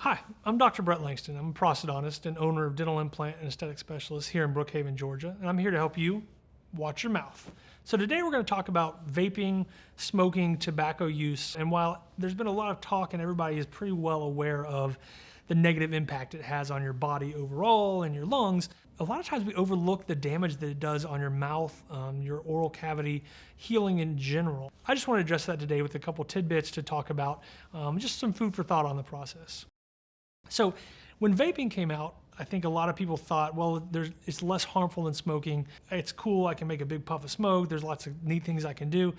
Hi, I'm Dr. Brett Langston. I'm a prosthodontist and owner of Dental Implant and Aesthetic Specialists here in Brookhaven, Georgia, and I'm here to help you watch your mouth. So today we're going to talk about vaping, smoking, tobacco use, and while there's been a lot of talk and everybody is pretty well aware of the negative impact it has on your body overall and your lungs, a lot of times we overlook the damage that it does on your mouth, your oral cavity, healing in general. I just want to address that today with a couple tidbits to talk about, just some food for thought on the process. So when vaping came out, I think a lot of people thought, well, it's less harmful than smoking. It's cool, I can make a big puff of smoke, there's lots of neat things I can do.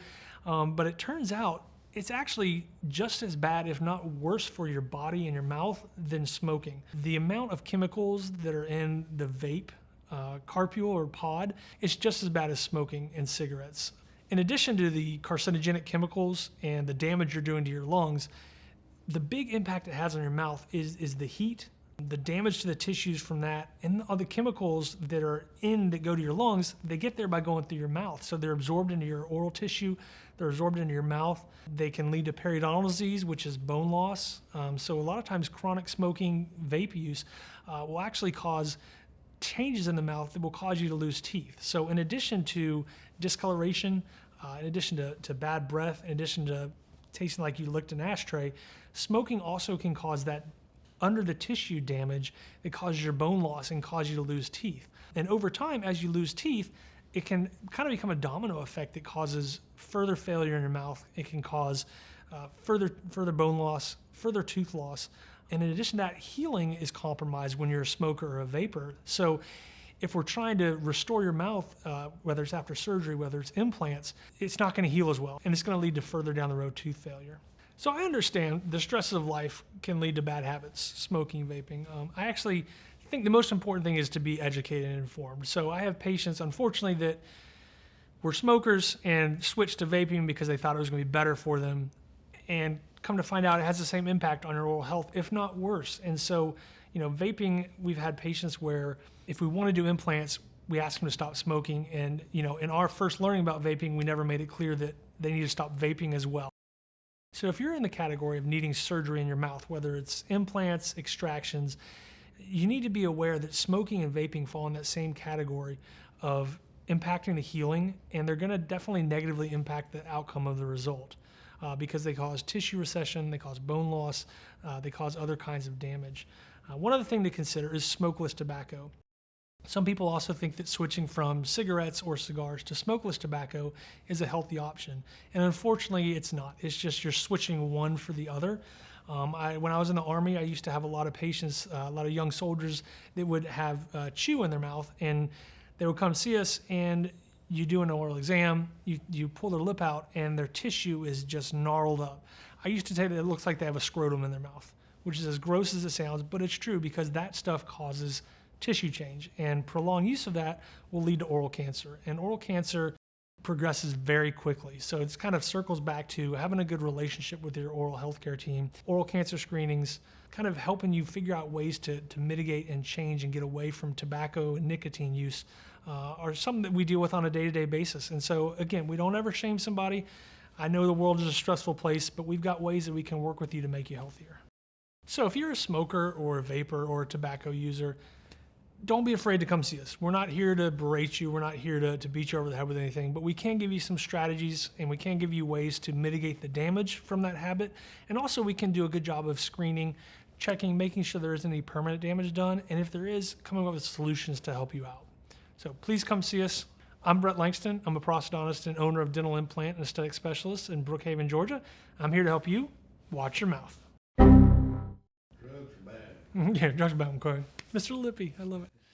But it turns out it's actually just as bad, if not worse, for your body and your mouth than smoking. The amount of chemicals that are in the vape carpule or pod is just as bad as smoking and cigarettes. In addition to the carcinogenic chemicals and the damage you're doing to your lungs, the big impact it has on your mouth is the heat, the damage to the tissues from that, and all the chemicals that go to your lungs, they get there by going through your mouth. So they're absorbed into your oral tissue, they're absorbed into your mouth. They can lead to periodontal disease, which is bone loss. So a lot of times chronic smoking vape use will actually cause changes in the mouth that will cause you to lose teeth. So in addition to discoloration, in addition to bad breath, in addition to tasting like you licked an ashtray, smoking also can cause that under the tissue damage that causes your bone loss and cause you to lose teeth. And over time, as you lose teeth, it can kind of become a domino effect that causes further failure in your mouth. It can cause further bone loss, further tooth loss. And in addition to that, healing is compromised when you're a smoker or a vapor. So if we're trying to restore your mouth, whether it's after surgery, whether it's implants, it's not going to heal as well. And it's going to lead to further down the road tooth failure. So I understand the stresses of life can lead to bad habits, smoking, vaping. I actually think the most important thing is to be educated and informed. So I have patients, unfortunately, that were smokers and switched to vaping because they thought it was going to be better for them. And come to find out it has the same impact on your oral health, if not worse. And so, vaping, we've had patients where if we want to do implants, we ask them to stop smoking. And, in our first learning about vaping, we never made it clear that they need to stop vaping as well. So if you're in the category of needing surgery in your mouth, whether it's implants, extractions, you need to be aware that smoking and vaping fall in that same category of impacting the healing, and they're going to definitely negatively impact the outcome of the result because they cause tissue recession, they cause bone loss, they cause other kinds of damage. One other thing to consider is smokeless tobacco. Some people also think that switching from cigarettes or cigars to smokeless tobacco is a healthy option. And unfortunately, it's not. It's just you're switching one for the other. When I was in the Army, I used to have a lot of patients, a lot of young soldiers that would have chew in their mouth, and they would come see us, and you do an oral exam, you pull their lip out, and their tissue is just gnarled up. I used to say that it looks like they have a scrotum in their mouth, which is as gross as it sounds, but it's true because that stuff causes tissue change, and prolonged use of that will lead to oral cancer. And oral cancer progresses very quickly. So it's kind of circles back to having a good relationship with your oral healthcare team. Oral cancer screenings, kind of helping you figure out ways to mitigate and change and get away from tobacco and nicotine use are something that we deal with on a day-to-day basis. And so again, we don't ever shame somebody. I know the world is a stressful place, but we've got ways that we can work with you to make you healthier. So if you're a smoker or a vapor or a tobacco user, don't be afraid to come see us. We're not here to berate you. We're not here to beat you over the head with anything, but we can give you some strategies and we can give you ways to mitigate the damage from that habit. And also we can do a good job of screening, checking, making sure there isn't any permanent damage done. And if there is, coming up with solutions to help you out. So please come see us. I'm Brett Langston. I'm a prosthodontist and owner of Dental Implant and Aesthetic Specialists in Brookhaven, Georgia. I'm here to help you watch your mouth. Drugs are bad. Yeah, drugs are bad. Okay. Mr. Lippy, I love it.